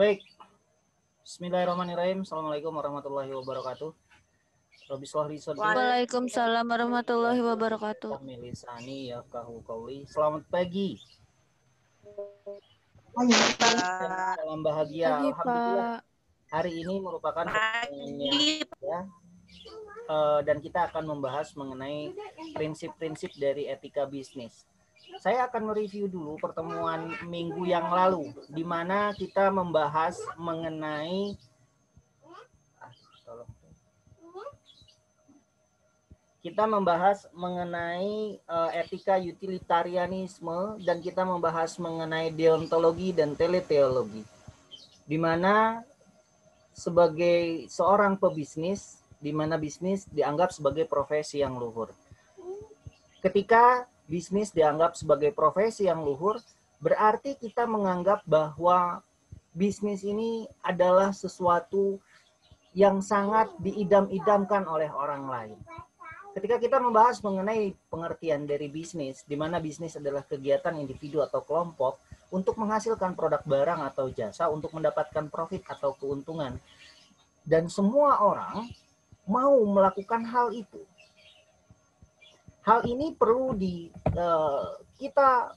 Baik. Bismillahirrahmanirrahim. Assalamualaikum warahmatullahi wabarakatuh. Rabbi shrah li sadri. Waalaikumsalam warahmatullahi wabarakatuh. Lisani yafqahu qawli. Selamat pagi. Salam bahagia. Pagi, Alhamdulillah. Pak. Hari ini merupakan ya, dan kita akan membahas mengenai prinsip-prinsip dari etika bisnis. Saya akan mereview dulu pertemuan minggu yang lalu, di mana kita membahas mengenai etika utilitarianisme, dan kita membahas mengenai deontologi dan teleteologi, di mana sebagai seorang pebisnis, di mana bisnis dianggap sebagai profesi yang luhur. Ketika bisnis dianggap sebagai profesi yang luhur, berarti kita menganggap bahwa bisnis ini adalah sesuatu yang sangat diidam-idamkan oleh orang lain. Ketika kita membahas mengenai pengertian dari bisnis, di mana bisnis adalah kegiatan individu atau kelompok untuk menghasilkan produk barang atau jasa untuk mendapatkan profit atau keuntungan. Dan semua orang mau melakukan hal itu. Hal ini perlu kita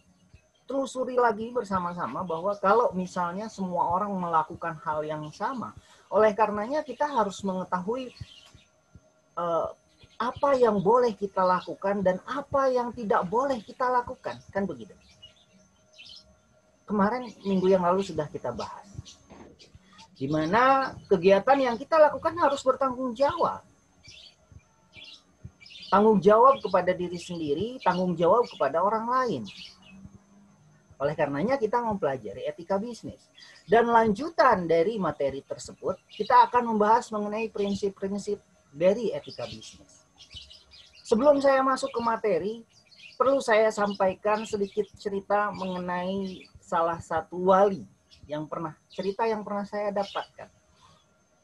telusuri lagi bersama-sama, bahwa kalau misalnya semua orang melakukan hal yang sama, oleh karenanya kita harus mengetahui apa yang boleh kita lakukan dan apa yang tidak boleh kita lakukan. Kan begitu. Kemarin minggu yang lalu sudah kita bahas. Di mana kegiatan yang kita lakukan harus bertanggung jawab. Tanggung jawab kepada diri sendiri, tanggung jawab kepada orang lain. Oleh karenanya kita mempelajari etika bisnis. Dan lanjutan dari materi tersebut, kita akan membahas mengenai prinsip-prinsip dari etika bisnis. Sebelum saya masuk ke materi, perlu saya sampaikan sedikit cerita mengenai salah satu wali yang pernah saya dapatkan.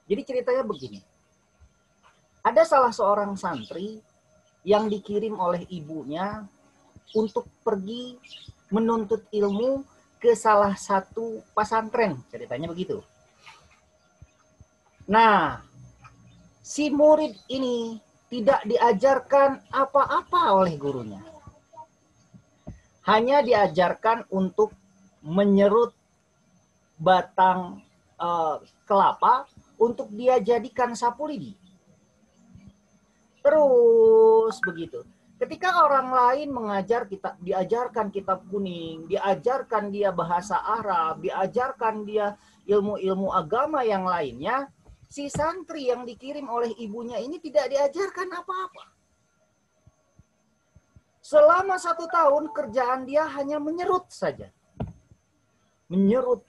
Jadi ceritanya begini. Ada salah seorang santri yang dikirim oleh ibunya untuk pergi menuntut ilmu ke salah satu pesantren, ceritanya begitu. Nah, si murid ini tidak diajarkan apa-apa oleh gurunya. Hanya diajarkan untuk menyerut batang kelapa untuk dia jadikan sapu lidi. Terus begitu. Ketika orang lain diajarkan kitab kuning, diajarkan dia bahasa Arab, diajarkan dia ilmu-ilmu agama yang lainnya, si santri yang dikirim oleh ibunya ini tidak diajarkan apa-apa. Selama 1 tahun kerjaan dia hanya menyerut saja. Menyerut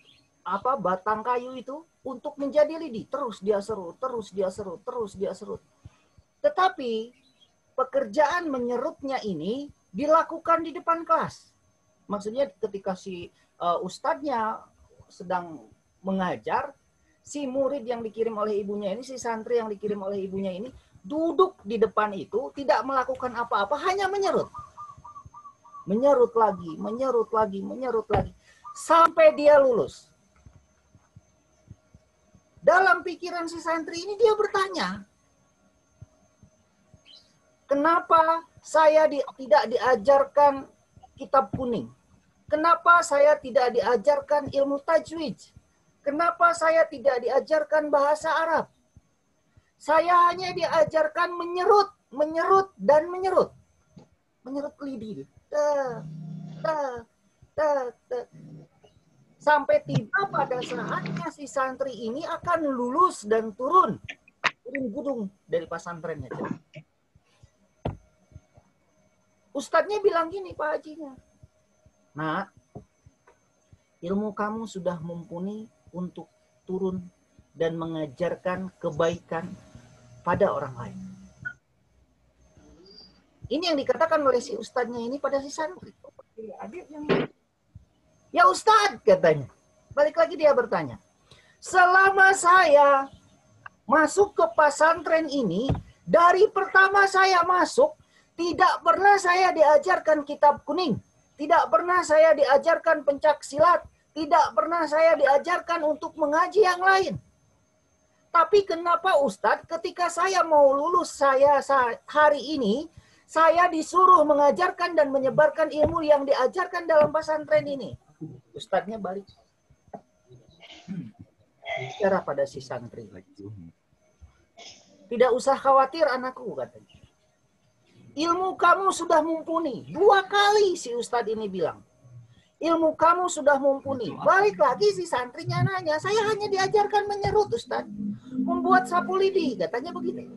batang kayu itu untuk menjadi lidi. Terus dia serut, terus dia serut, terus dia serut. Tetapi pekerjaan menyerutnya ini dilakukan di depan kelas. Maksudnya ketika si ustadznya sedang mengajar, si murid yang dikirim oleh ibunya ini, si santri yang dikirim oleh ibunya ini, duduk di depan itu, tidak melakukan apa-apa, hanya menyerut. Menyerut lagi, menyerut lagi, menyerut lagi. Sampai dia lulus. Dalam pikiran si santri ini dia bertanya, kenapa saya tidak diajarkan kitab kuning? Kenapa saya tidak diajarkan ilmu tajwid? Kenapa saya tidak diajarkan bahasa Arab? Saya hanya diajarkan menyerut, menyerut, dan menyerut. Menyerut lidi. Sampai tiba pada saatnya si santri ini akan lulus dan turun gunung dari pesantrennya. Ustadznya bilang gini, Pak Hajinya, "Nak, ilmu kamu sudah mumpuni untuk turun dan mengajarkan kebaikan pada orang lain." Ini yang dikatakan oleh si ustadznya ini pada si santri. "Ya Ustadz," katanya. Balik lagi dia bertanya, "Selama saya masuk ke pesantren ini, dari pertama saya masuk, tidak pernah saya diajarkan kitab kuning. Tidak pernah saya diajarkan pencak silat. Tidak pernah saya diajarkan untuk mengaji yang lain. Tapi kenapa Ustadz ketika saya mau lulus hari ini, saya disuruh mengajarkan dan menyebarkan ilmu yang diajarkan dalam pesantren ini. Ustadznya balik. Bicara pada si santri. Tidak usah khawatir anakku, katanya. Ilmu kamu sudah mumpuni. 2 kali si Ustadz ini bilang. Ilmu kamu sudah mumpuni. Balik lagi si santrinya nanya, saya hanya diajarkan menyerut Ustadz. Membuat sapu lidi, katanya begitu.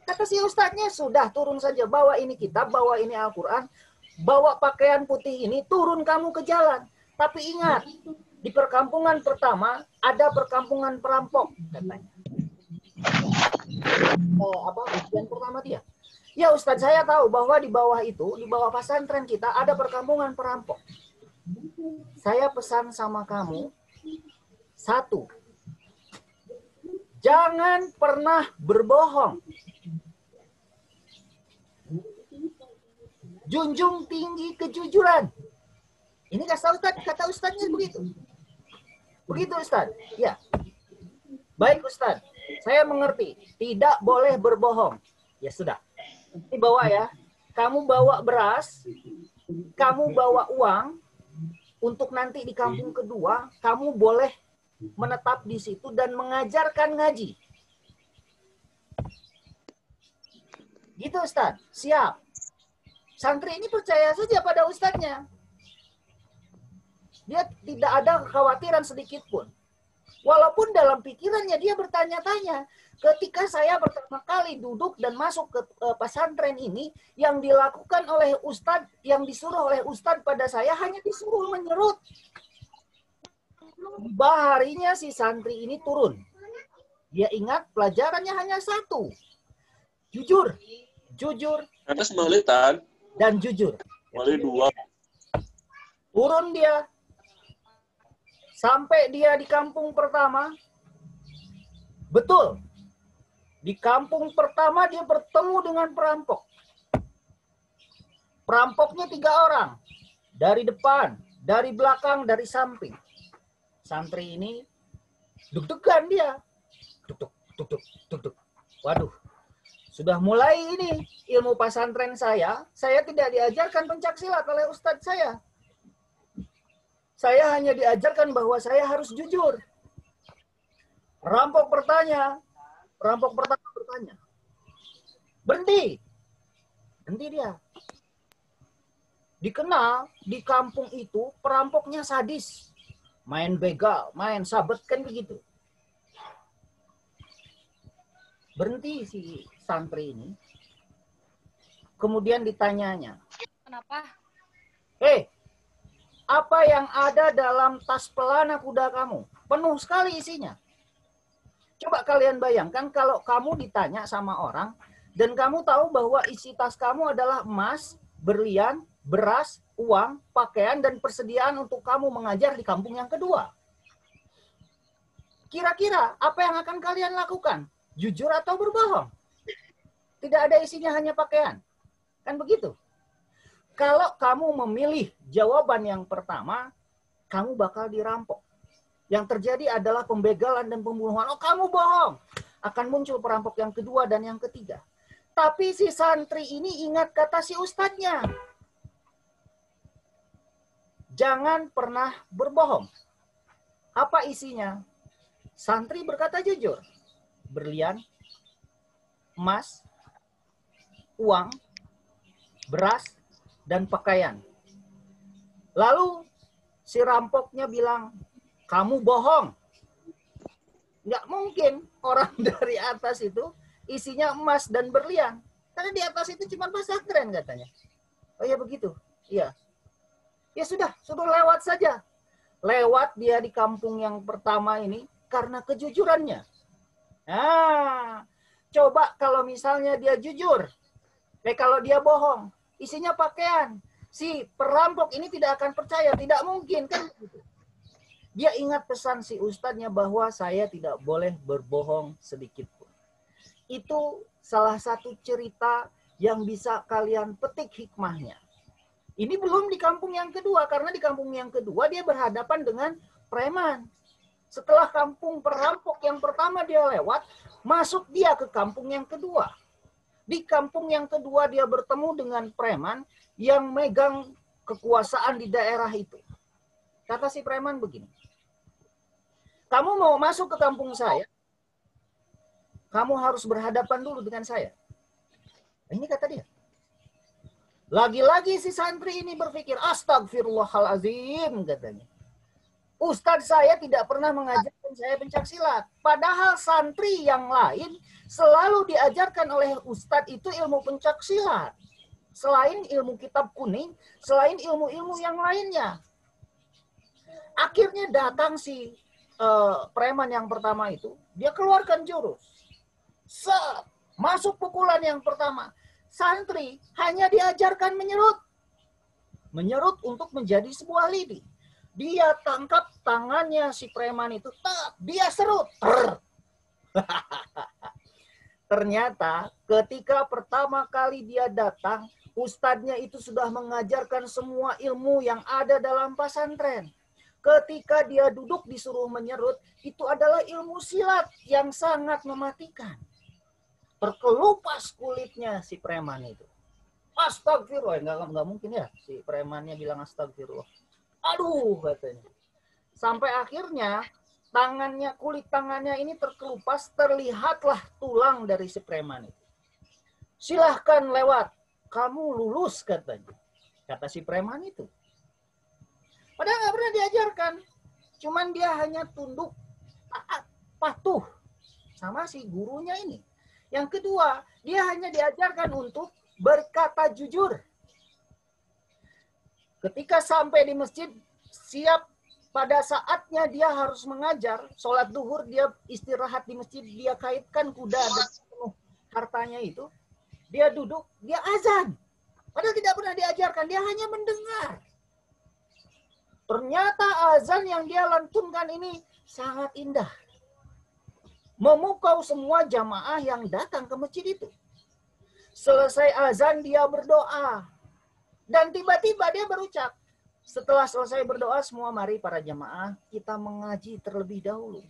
Kata si Ustadznya, sudah turun saja. Bawa ini kitab, bawa ini Al-Quran. Bawa pakaian putih ini, turun kamu ke jalan. Tapi ingat, di perkampungan pertama, ada perkampungan perampok, katanya. Ujian pertama dia. Ya Ustadz, saya tahu bahwa di bawah itu, di bawah pesantren kita ada perkampungan perampok. Saya pesan sama kamu, 1, jangan pernah berbohong. Junjung tinggi kejujuran. Ini kata Ustadznya begitu. Begitu Ustadz? Ya. Baik Ustadz, saya mengerti. Tidak boleh berbohong. Ya sudah. Ini bawa ya, kamu bawa beras, kamu bawa uang, untuk nanti di kampung kedua, kamu boleh menetap di situ dan mengajarkan ngaji. Gitu Ustadz, siap. Santri ini percaya saja pada Ustadznya. Dia tidak ada kekhawatiran sedikit pun. Walaupun dalam pikirannya dia bertanya-tanya, ketika saya pertama kali duduk dan masuk ke pesantren ini, yang dilakukan oleh Ustadz, yang disuruh oleh Ustadz pada saya hanya disuruh menyerut. Harinya si santri ini turun. Dia ingat pelajarannya hanya 1. Jujur. Jujur. Atas melitan. Dan jujur. Wali 2. Turun dia. Sampai dia di kampung pertama, betul. Di kampung pertama dia bertemu dengan perampok. Perampoknya 3 orang. Dari depan, dari belakang, dari samping. Santri ini deg-degan dia. Tuk-tuk. Waduh, sudah mulai ini ilmu pesantren saya tidak diajarkan pencaksilat oleh ustadz saya. Saya hanya diajarkan bahwa saya harus jujur. Perampok pertama bertanya. Berhenti dia. Dikenal di kampung itu perampoknya sadis. Main begal, main sabet, kan begitu. Berhenti si santri ini. Kemudian ditanyanya. Kenapa? Apa yang ada dalam tas pelana kuda kamu? Penuh sekali isinya. Coba kalian bayangkan kalau kamu ditanya sama orang dan kamu tahu bahwa isi tas kamu adalah emas, berlian, beras, uang, pakaian, dan persediaan untuk kamu mengajar di kampung yang kedua. Kira-kira apa yang akan kalian lakukan? Jujur atau berbohong? Tidak ada isinya, hanya pakaian. Kan begitu? Kalau kamu memilih jawaban yang pertama, kamu bakal dirampok. Yang terjadi adalah pembegalan dan pembunuhan. Oh, kamu bohong. Akan muncul perampok yang kedua dan yang ketiga. Tapi si santri ini ingat kata si ustadznya. Jangan pernah berbohong. Apa isinya? Santri berkata jujur. Berlian, emas, uang, beras, dan pakaian. Lalu si rampoknya bilang, kamu bohong. Nggak mungkin orang dari atas itu isinya emas dan berlian. Karena di atas itu cuma pesantren katanya. Oh ya begitu. Iya. Ya sudah lewat saja. Lewat dia di kampung yang pertama ini karena kejujurannya. Nah, coba kalau misalnya dia jujur. Kalau dia bohong, isinya pakaian. Si perampok ini tidak akan percaya, tidak mungkin kan? Dia ingat pesan si ustadznya bahwa saya tidak boleh berbohong sedikit pun. Itu salah satu cerita yang bisa kalian petik hikmahnya. Ini belum di kampung yang kedua, karena di kampung yang kedua dia berhadapan dengan preman. Setelah kampung perampok yang pertama dia lewat, masuk dia ke kampung yang kedua. Di kampung yang kedua dia bertemu dengan preman yang megang kekuasaan di daerah itu. Kata si preman begini, kamu mau masuk ke kampung saya, kamu harus berhadapan dulu dengan saya. Ini kata dia. Lagi-lagi si santri ini berpikir, astagfirullahalazim, katanya. Ustadz saya tidak pernah mengajarkan saya pencaksilat. Padahal santri yang lain selalu diajarkan oleh ustadz itu ilmu pencaksilat. Selain ilmu kitab kuning, selain ilmu-ilmu yang lainnya. Akhirnya datang si preman yang pertama itu, dia keluarkan jurus. Masuk pukulan yang pertama. Santri hanya diajarkan menyerut. Menyerut untuk menjadi sebuah lidi. Dia tangkap tangannya si preman itu. Dia serut. Ternyata ketika pertama kali dia datang, ustadznya itu sudah mengajarkan semua ilmu yang ada dalam pesantren. Ketika dia duduk disuruh menyerut, itu adalah ilmu silat yang sangat mematikan. Terkelupas kulitnya si preman itu. Astagfirullah, nggak mungkin ya si premannya bilang astagfirullah. Aduh, katanya. Sampai akhirnya kulit tangannya ini terkelupas, terlihatlah tulang dari si preman itu. Silahkan lewat, kamu lulus, katanya. Kata si preman itu. Padahal nggak pernah diajarkan. Cuman dia hanya tunduk, taat, patuh sama si gurunya ini. Yang kedua, dia hanya diajarkan untuk berkata jujur. Ketika sampai di masjid, siap pada saatnya dia harus mengajar. Sholat duhur, dia istirahat di masjid, dia kaitkan kuda dan penuh hartanya itu. Dia duduk, dia azan. Padahal tidak pernah diajarkan, dia hanya mendengar. Ternyata azan yang dia lantunkan ini sangat indah. Memukau semua jamaah yang datang ke masjid itu. Selesai azan dia berdoa. Dan tiba-tiba dia berucap, setelah selesai berdoa semua mari para jamaah kita mengaji terlebih dahulu.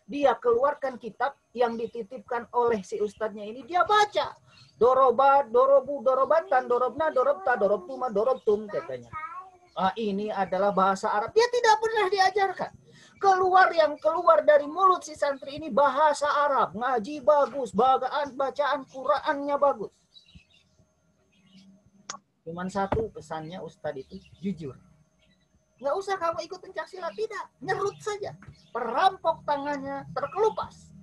Dia keluarkan kitab yang dititipkan oleh si ustadznya ini, dia baca. Doroba, dorobu, dorobatan, dorobna, dorobta, dorobtuma, dorobtum, katanya. Ini adalah bahasa Arab. Dia tidak pernah diajarkan. Yang keluar dari mulut si santri ini bahasa Arab. Ngaji bagus, bacaan Qurannya bagus. Cuman satu pesannya ustadz itu, jujur. Nggak usah kamu ikut pencaksilat, tidak. Nyerut saja. Perampok tangannya terkelupas.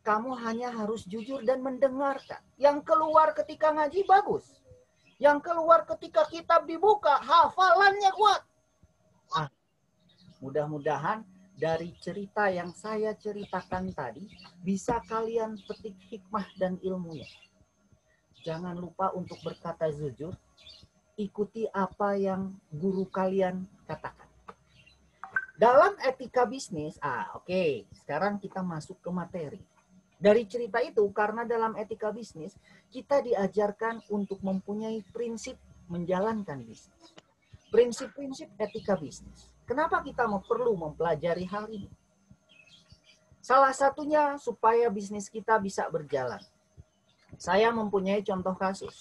Kamu hanya harus jujur dan mendengarkan. Yang keluar ketika ngaji bagus. Yang keluar ketika kitab dibuka, hafalannya kuat. Mudah-mudahan dari cerita yang saya ceritakan tadi, bisa kalian petik hikmah dan ilmunya. Jangan lupa untuk berkata jujur, ikuti apa yang guru kalian katakan. Dalam etika bisnis, oke, sekarang kita masuk ke materi. Dari cerita itu, karena dalam etika bisnis, kita diajarkan untuk mempunyai prinsip menjalankan bisnis. Prinsip-prinsip etika bisnis. Kenapa kita perlu mempelajari hal ini? Salah satunya supaya bisnis kita bisa berjalan. Saya mempunyai contoh kasus.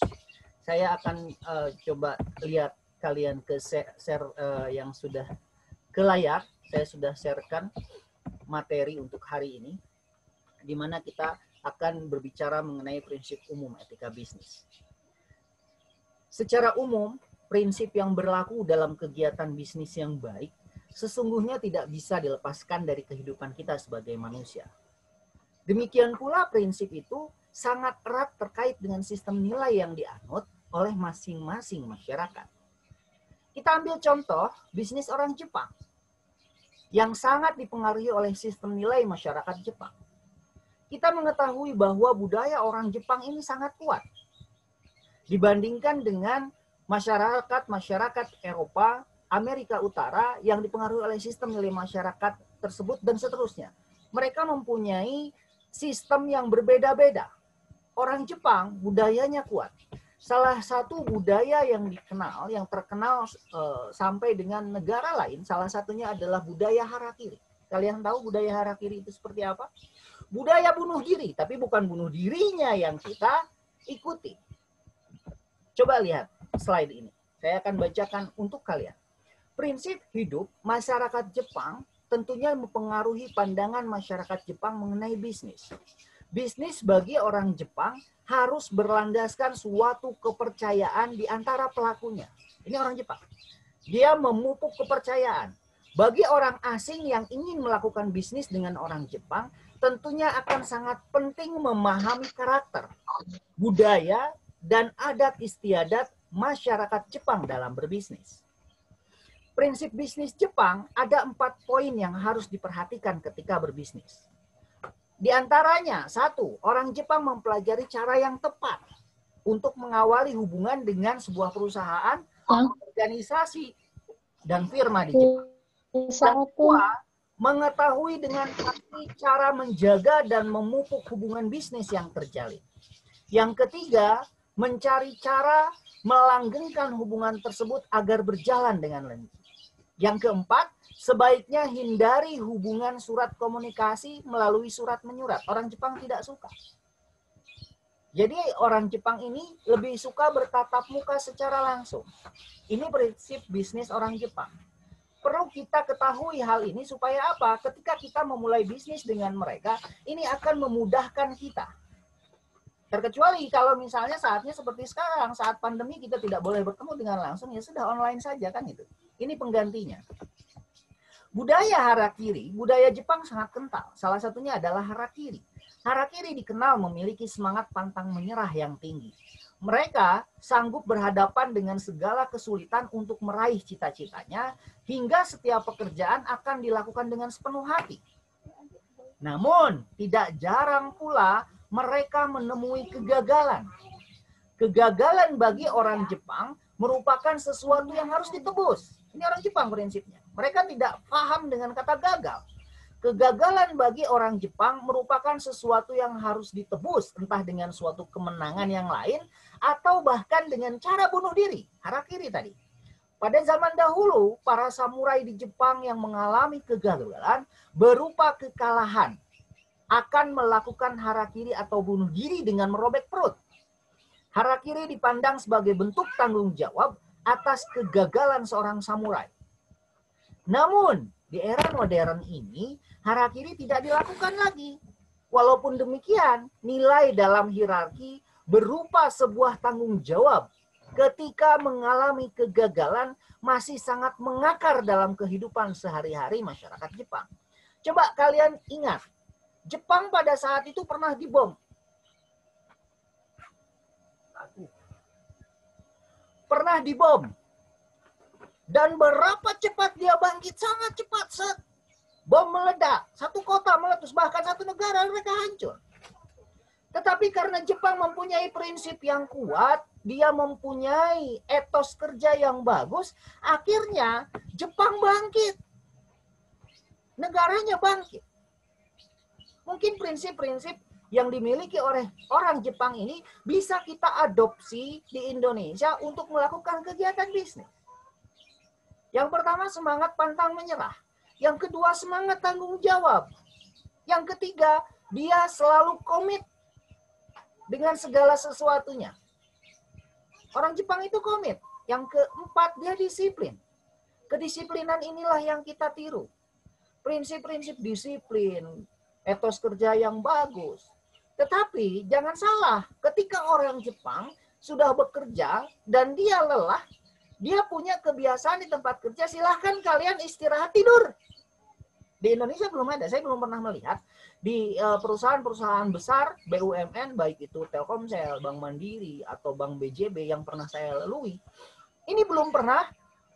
Saya akan coba lihat kalian ke share yang sudah ke layar. Saya sudah sharekan materi untuk hari ini, di mana kita akan berbicara mengenai prinsip umum etika bisnis. Secara umum, prinsip yang berlaku dalam kegiatan bisnis yang baik sesungguhnya tidak bisa dilepaskan dari kehidupan kita sebagai manusia. Demikian pula prinsip itu sangat erat terkait dengan sistem nilai yang dianut oleh masing-masing masyarakat. Kita ambil contoh bisnis orang Jepang yang sangat dipengaruhi oleh sistem nilai masyarakat Jepang. Kita mengetahui bahwa budaya orang Jepang ini sangat kuat dibandingkan dengan masyarakat Eropa, Amerika Utara yang dipengaruhi oleh sistem nilai masyarakat tersebut dan seterusnya. Mereka mempunyai sistem yang berbeda-beda. Orang Jepang budayanya kuat. salah satu budaya yang dikenal, yang terkenal sampai dengan negara lain, salah satunya adalah budaya harakiri. Kalian tahu budaya harakiri itu seperti apa? Budaya bunuh diri, tapi bukan bunuh dirinya yang kita ikuti. Coba lihat slide ini. Saya akan bacakan untuk kalian. Prinsip hidup masyarakat Jepang tentunya mempengaruhi pandangan masyarakat Jepang mengenai bisnis. Bisnis bagi orang Jepang harus berlandaskan suatu kepercayaan di antara pelakunya. Ini orang Jepang. Dia memupuk kepercayaan. Bagi orang asing yang ingin melakukan bisnis dengan orang Jepang, tentunya akan sangat penting memahami karakter, budaya, dan adat istiadat masyarakat Jepang dalam berbisnis. Prinsip bisnis Jepang ada 4 poin yang harus diperhatikan ketika berbisnis. Di antaranya, 1, orang Jepang mempelajari cara yang tepat untuk mengawali hubungan dengan sebuah perusahaan, organisasi, dan firma di Jepang. Yang kedua, mengetahui dengan pasti cara menjaga dan memupuk hubungan bisnis yang terjalin. Yang ketiga, mencari cara melanggengkan hubungan tersebut agar berjalan dengan lancar. Yang keempat, sebaiknya hindari hubungan surat komunikasi melalui surat menyurat. Orang Jepang tidak suka. Jadi orang Jepang ini lebih suka bertatap muka secara langsung. Ini prinsip bisnis orang Jepang. Perlu kita ketahui hal ini supaya apa? Ketika kita memulai bisnis dengan mereka, ini akan memudahkan kita. Terkecuali kalau misalnya saatnya seperti sekarang, saat pandemi kita tidak boleh bertemu dengan langsung, ya sudah online saja kan itu. Ini penggantinya. Budaya harakiri, budaya Jepang sangat kental. Salah satunya adalah harakiri. Harakiri dikenal memiliki semangat pantang menyerah yang tinggi. Mereka sanggup berhadapan dengan segala kesulitan untuk meraih cita-citanya, hingga setiap pekerjaan akan dilakukan dengan sepenuh hati. Namun, tidak jarang pula mereka menemui kegagalan. Kegagalan bagi orang Jepang merupakan sesuatu yang harus ditebus. Ini orang Jepang prinsipnya. Mereka tidak paham dengan kata gagal. Kegagalan bagi orang Jepang merupakan sesuatu yang harus ditebus, entah dengan suatu kemenangan yang lain, atau bahkan dengan cara bunuh diri, harakiri tadi. Pada zaman dahulu, para samurai di Jepang yang mengalami kegagalan berupa kekalahan akan melakukan harakiri atau bunuh diri dengan merobek perut. Harakiri dipandang sebagai bentuk tanggung jawab atas kegagalan seorang samurai. Namun, di era modern ini, harakiri tidak dilakukan lagi. Walaupun demikian, nilai dalam hierarki berupa sebuah tanggung jawab ketika mengalami kegagalan masih sangat mengakar dalam kehidupan sehari-hari masyarakat Jepang. Coba kalian ingat, Jepang pada saat itu pernah dibom. Pernah dibom. Dan berapa cepat dia bangkit? Sangat cepat. Set. Bom meledak. Satu kota meletus. Bahkan satu negara mereka hancur. Tetapi karena Jepang mempunyai prinsip yang kuat, dia mempunyai etos kerja yang bagus, akhirnya Jepang bangkit. Negaranya bangkit. Mungkin prinsip-prinsip yang dimiliki oleh orang Jepang ini bisa kita adopsi di Indonesia untuk melakukan kegiatan bisnis. Yang pertama, semangat pantang menyerah. Yang kedua, semangat tanggung jawab. Yang ketiga, dia selalu komit dengan segala sesuatunya. Orang Jepang itu komit. Yang keempat, dia disiplin. Kedisiplinan inilah yang kita tiru. Prinsip-prinsip disiplin, etos kerja yang bagus. Tetapi jangan salah, ketika orang Jepang sudah bekerja dan dia lelah, dia punya kebiasaan di tempat kerja, silahkan kalian istirahat tidur. Di Indonesia belum ada, saya belum pernah melihat di perusahaan-perusahaan besar BUMN, baik itu Telkomsel, Bank Mandiri, atau Bank BJB yang pernah saya lalui. Ini belum pernah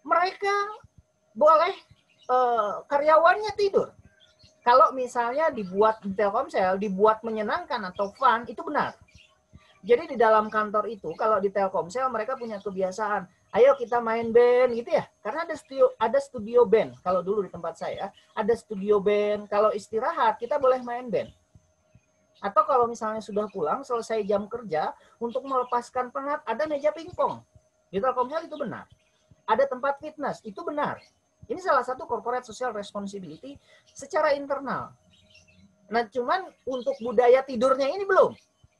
mereka boleh karyawannya tidur. Kalau misalnya dibuat di Telkomsel, dibuat menyenangkan atau fun, itu benar. Jadi di dalam kantor itu, kalau di Telkomsel mereka punya kebiasaan, ayo kita main band gitu ya. Karena ada studio band. Kalau dulu di tempat saya, ada studio band. Kalau istirahat, kita boleh main band. Atau kalau misalnya sudah pulang, selesai jam kerja, untuk melepaskan penat, ada meja pingpong. Di Telkomsel itu benar. Ada tempat fitness, itu benar. Ini salah satu corporate social responsibility secara internal. Nah, cuman untuk budaya tidurnya ini belum.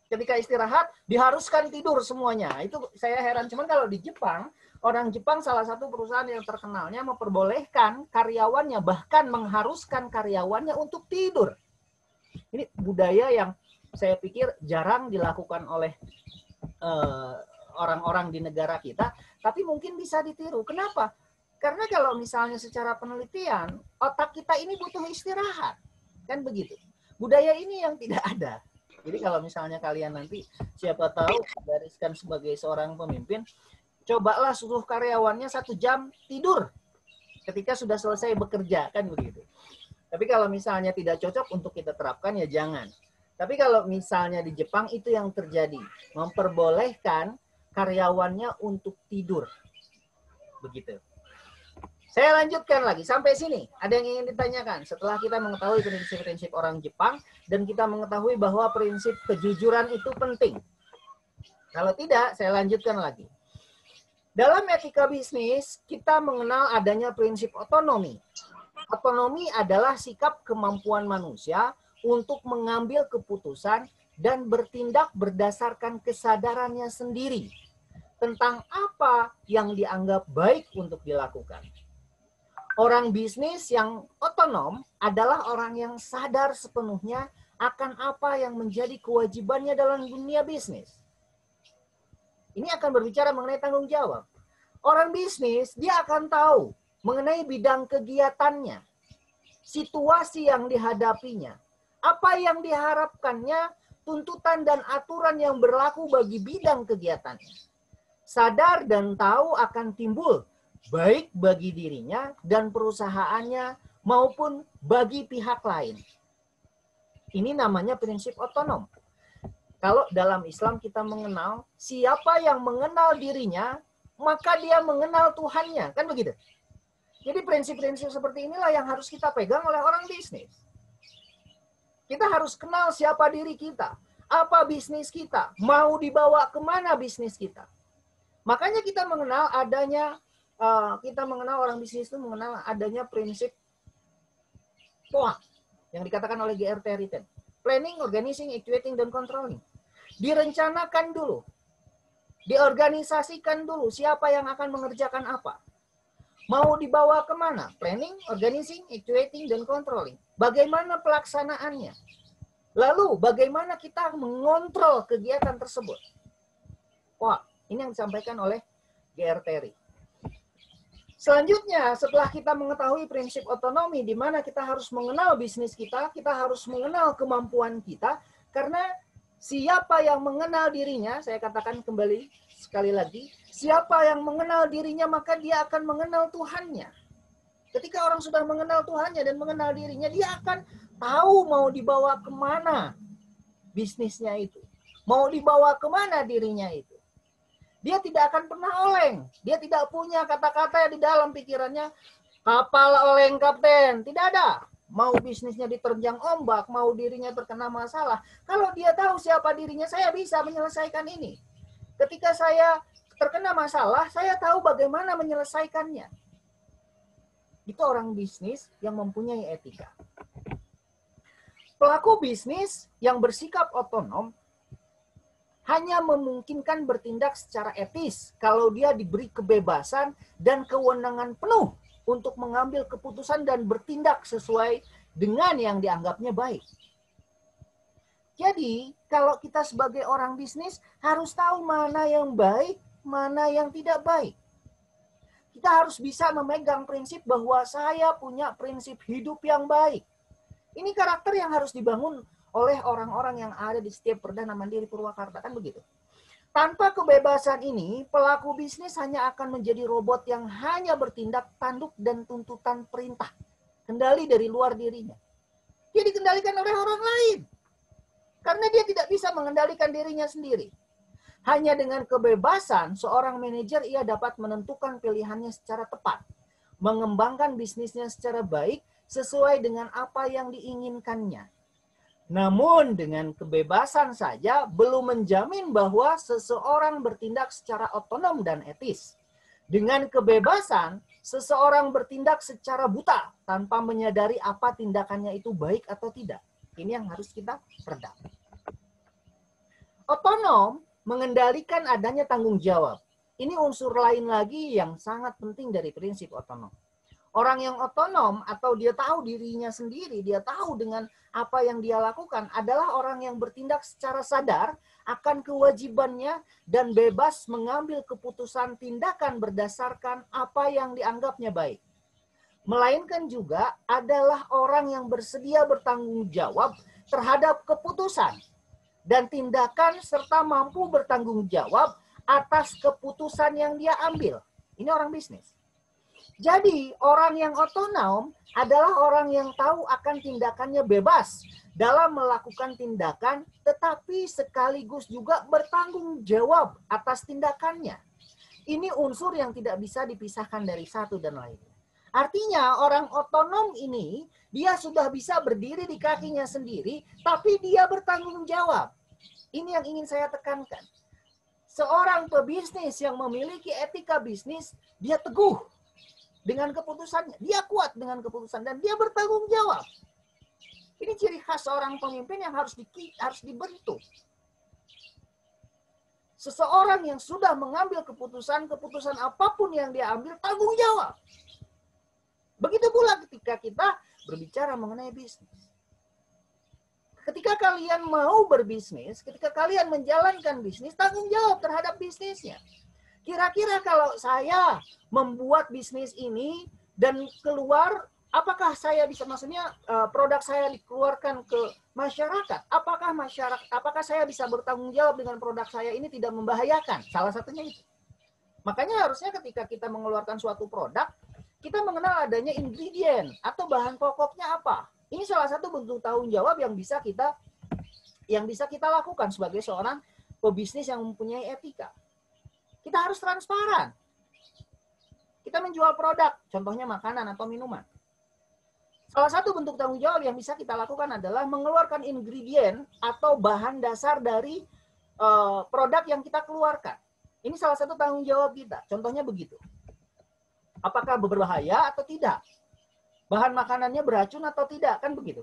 Ketika istirahat, diharuskan tidur semuanya. Itu saya heran. Cuman kalau di Jepang, orang Jepang salah satu perusahaan yang terkenalnya memperbolehkan karyawannya, bahkan mengharuskan karyawannya untuk tidur. Ini budaya yang saya pikir jarang dilakukan oleh orang-orang di negara kita, tapi mungkin bisa ditiru. Kenapa? Karena kalau misalnya secara penelitian, otak kita ini butuh istirahat. Kan begitu. Budaya ini yang tidak ada. Jadi kalau misalnya kalian nanti, siapa tahu, gariskan sebagai seorang pemimpin, cobalah suruh karyawannya 1 jam tidur ketika sudah selesai bekerja. Kan begitu. Tapi kalau misalnya tidak cocok untuk kita terapkan, ya jangan. Tapi kalau misalnya di Jepang itu yang terjadi. Memperbolehkan karyawannya untuk tidur. Begitu. Saya lanjutkan lagi sampai sini. Ada yang ingin ditanyakan setelah kita mengetahui prinsip-prinsip orang Jepang dan kita mengetahui bahwa prinsip kejujuran itu penting. Kalau tidak, saya lanjutkan lagi. Dalam etika bisnis, kita mengenal adanya prinsip otonomi. Otonomi adalah sikap kemampuan manusia untuk mengambil keputusan dan bertindak berdasarkan kesadarannya sendiri tentang apa yang dianggap baik untuk dilakukan. Orang bisnis yang otonom adalah orang yang sadar sepenuhnya akan apa yang menjadi kewajibannya dalam dunia bisnis. Ini akan berbicara mengenai tanggung jawab. Orang bisnis, dia akan tahu mengenai bidang kegiatannya, situasi yang dihadapinya, apa yang diharapkannya, tuntutan dan aturan yang berlaku bagi bidang kegiatannya. Sadar dan tahu akan timbul baik bagi dirinya dan perusahaannya maupun bagi pihak lain. Ini namanya prinsip otonom. Kalau dalam Islam kita mengenal siapa yang mengenal dirinya, maka dia mengenal Tuhannya. Kan begitu? Jadi prinsip-prinsip seperti inilah yang harus kita pegang oleh orang bisnis. Kita harus kenal siapa diri kita, apa bisnis kita, mau dibawa kemana bisnis kita. Makanya kita mengenal adanya orang bisnis itu mengenal adanya prinsip POA yang dikatakan oleh GRT Retail. Planning, Organizing, Actuating, dan Controlling. Direncanakan dulu. Diorganisasikan dulu siapa yang akan mengerjakan apa. Mau dibawa kemana? Planning, Organizing, Actuating, dan Controlling. Bagaimana pelaksanaannya? Lalu bagaimana kita mengontrol kegiatan tersebut? POA. Ini yang disampaikan oleh GRT Retail. Selanjutnya, setelah kita mengetahui prinsip otonomi, di mana kita harus mengenal bisnis kita harus mengenal kemampuan kita, karena siapa yang mengenal dirinya, saya katakan kembali sekali lagi, siapa yang mengenal dirinya, maka dia akan mengenal Tuhannya. Ketika orang sudah mengenal Tuhannya dan mengenal dirinya, dia akan tahu mau dibawa kemana bisnisnya itu. Mau dibawa kemana dirinya itu. Dia tidak akan pernah oleng. Dia tidak punya kata-kata di dalam pikirannya, kapal oleng kapten. Tidak ada. Mau bisnisnya diterjang ombak, mau dirinya terkena masalah. Kalau dia tahu siapa dirinya, saya bisa menyelesaikan ini. Ketika saya terkena masalah, saya tahu bagaimana menyelesaikannya. Itu orang bisnis yang mempunyai etika. Pelaku bisnis yang bersikap otonom hanya memungkinkan bertindak secara etis kalau dia diberi kebebasan dan kewenangan penuh untuk mengambil keputusan dan bertindak sesuai dengan yang dianggapnya baik. Jadi, kalau kita sebagai orang bisnis harus tahu mana yang baik, mana yang tidak baik. Kita harus bisa memegang prinsip bahwa saya punya prinsip hidup yang baik. Ini karakter yang harus dibangun oleh orang-orang yang ada di setiap Perdana Mandiri Purwakarta, kan begitu. Tanpa kebebasan ini, pelaku bisnis hanya akan menjadi robot yang hanya bertindak tanduk dan tuntutan perintah. Kendali dari luar dirinya. Dia dikendalikan oleh orang lain. Karena dia tidak bisa mengendalikan dirinya sendiri. Hanya dengan kebebasan, seorang manajer ia dapat menentukan pilihannya secara tepat. Mengembangkan bisnisnya secara baik sesuai dengan apa yang diinginkannya. Namun dengan kebebasan saja belum menjamin bahwa seseorang bertindak secara otonom dan etis. Dengan kebebasan, seseorang bertindak secara buta tanpa menyadari apa tindakannya itu baik atau tidak. Ini yang harus kita redam. Otonom mengendalikan adanya tanggung jawab. Ini unsur lain lagi yang sangat penting dari prinsip otonom. Orang yang otonom atau dia tahu dirinya sendiri, dia tahu dengan apa yang dia lakukan adalah orang yang bertindak secara sadar akan kewajibannya dan bebas mengambil keputusan tindakan berdasarkan apa yang dianggapnya baik. Melainkan juga adalah orang yang bersedia bertanggung jawab terhadap keputusan dan tindakan serta mampu bertanggung jawab atas keputusan yang dia ambil. Ini orang bisnis. Jadi orang yang otonom adalah orang yang tahu akan tindakannya bebas dalam melakukan tindakan, tetapi sekaligus juga bertanggung jawab atas tindakannya. Ini unsur yang tidak bisa dipisahkan dari satu dan lainnya. Artinya orang otonom ini dia sudah bisa berdiri di kakinya sendiri, tapi dia bertanggung jawab. Ini yang ingin saya tekankan. Seorang pebisnis yang memiliki etika bisnis, dia teguh dengan keputusannya. Dia kuat dengan keputusan dan dia bertanggung jawab. Ini ciri khas seorang pemimpin yang harus dibentuk. Seseorang yang sudah mengambil keputusan apapun yang dia ambil, tanggung jawab. Begitu pula ketika kita berbicara mengenai bisnis. Ketika kalian mau berbisnis, ketika kalian menjalankan bisnis, tanggung jawab terhadap bisnisnya. Kira-kira kalau saya membuat bisnis ini dan keluar, apakah saya bisa, maksudnya produk saya dikeluarkan ke masyarakat? Apakah saya bisa bertanggung jawab dengan produk saya ini tidak membahayakan? Salah satunya itu. Makanya harusnya ketika kita mengeluarkan suatu produk, kita mengenal adanya ingredient atau bahan pokoknya apa. Ini salah satu bentuk tanggung jawab yang bisa kita lakukan sebagai seorang pebisnis yang mempunyai etika. Kita harus transparan. Kita menjual produk, contohnya makanan atau minuman. Salah satu bentuk tanggung jawab yang bisa kita lakukan adalah mengeluarkan ingredient atau bahan dasar dari produk yang kita keluarkan. Ini salah satu tanggung jawab kita. Contohnya begitu. Apakah berbahaya atau tidak? Bahan makanannya beracun atau tidak? Kan begitu.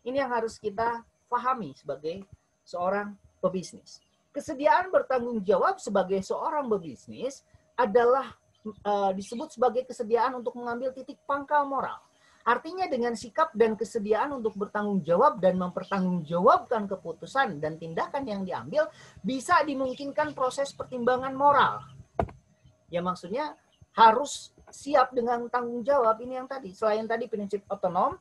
Ini yang harus kita pahami sebagai seorang pebisnis. Kesediaan bertanggung jawab sebagai seorang pebisnis adalah disebut sebagai kesediaan untuk mengambil titik pangkal moral. Artinya dengan sikap dan kesediaan untuk bertanggung jawab dan mempertanggungjawabkan keputusan dan tindakan yang diambil bisa dimungkinkan proses pertimbangan moral. Ya maksudnya harus siap dengan tanggung jawab ini yang tadi. Selain tadi prinsip otonom,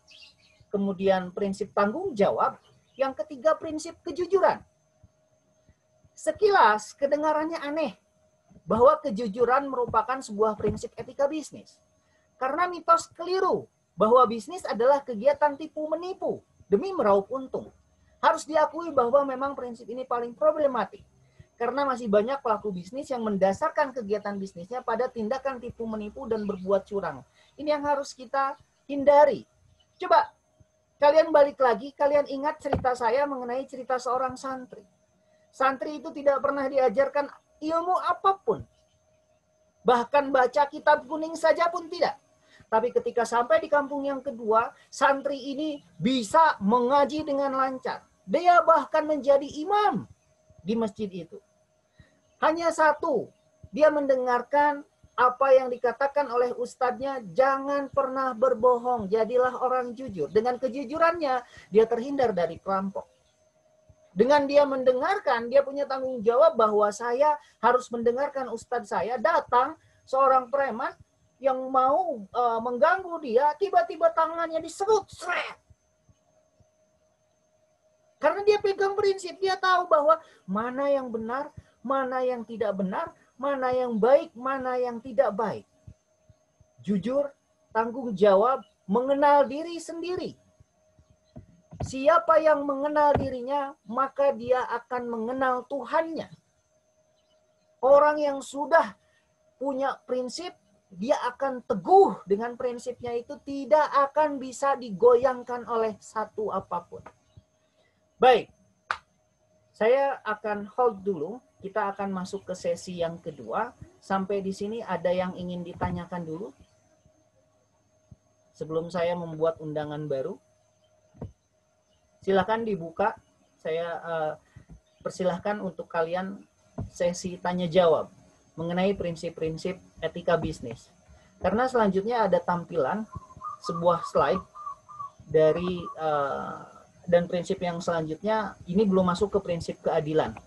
kemudian prinsip tanggung jawab, yang ketiga prinsip kejujuran. Sekilas kedengarannya aneh bahwa kejujuran merupakan sebuah prinsip etika bisnis. Karena mitos keliru bahwa bisnis adalah kegiatan tipu-menipu demi meraup untung. Harus diakui bahwa memang prinsip ini paling problematik. Karena masih banyak pelaku bisnis yang mendasarkan kegiatan bisnisnya pada tindakan tipu-menipu dan berbuat curang. Ini yang harus kita hindari. Coba kalian balik lagi, kalian ingat cerita saya mengenai cerita seorang santri. Santri itu tidak pernah diajarkan ilmu apapun. Bahkan baca kitab kuning saja pun tidak. Tapi ketika sampai di kampung yang kedua, santri ini bisa mengaji dengan lancar. Dia bahkan menjadi imam di masjid itu. Hanya satu, dia mendengarkan apa yang dikatakan oleh ustadznya, jangan pernah berbohong, jadilah orang jujur. Dengan kejujurannya, dia terhindar dari perampok. Dengan dia mendengarkan, dia punya tanggung jawab bahwa saya harus mendengarkan ustadz saya, datang seorang preman yang mau mengganggu dia, tiba-tiba tangannya diserut. Karena dia pegang prinsip, dia tahu bahwa mana yang benar, mana yang tidak benar, mana yang baik, mana yang tidak baik. Jujur, tanggung jawab, mengenal diri sendiri. Siapa yang mengenal dirinya, maka dia akan mengenal Tuhannya. Orang yang sudah punya prinsip, dia akan teguh dengan prinsipnya itu, tidak akan bisa digoyangkan oleh satu apapun. Baik. Saya akan hold dulu. Kita akan masuk ke sesi yang kedua. Sampai di sini ada yang ingin ditanyakan dulu? Sebelum saya membuat undangan baru. Silakan dibuka. Saya persilahkan untuk kalian sesi tanya jawab mengenai prinsip-prinsip etika bisnis. Karena selanjutnya ada tampilan sebuah slide dari dan prinsip yang selanjutnya ini belum masuk ke prinsip keadilan.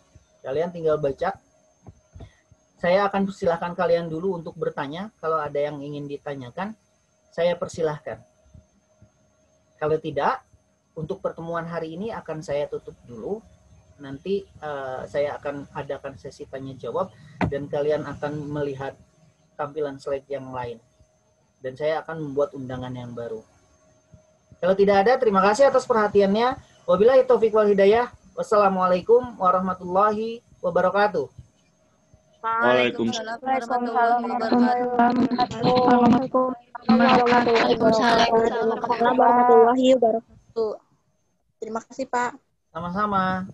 Kalian tinggal baca. Saya akan persilahkan kalian dulu untuk bertanya. Kalau ada yang ingin ditanyakan, saya persilahkan. Kalau tidak, untuk pertemuan hari ini akan saya tutup dulu. Nanti saya akan adakan sesi tanya jawab dan kalian akan melihat tampilan slide yang lain. Dan saya akan membuat undangan yang baru. Kalau tidak ada, terima kasih atas perhatiannya. Wabillahi taufiq wal hidayah. Wassalamualaikum warahmatullahi wabarakatuh. Waalaikumsalam. Warahmatullahi wabarakatuh. Waalaikumsalam warahmatullahi wabarakatuh. Terima kasih, Pak. Sama-sama.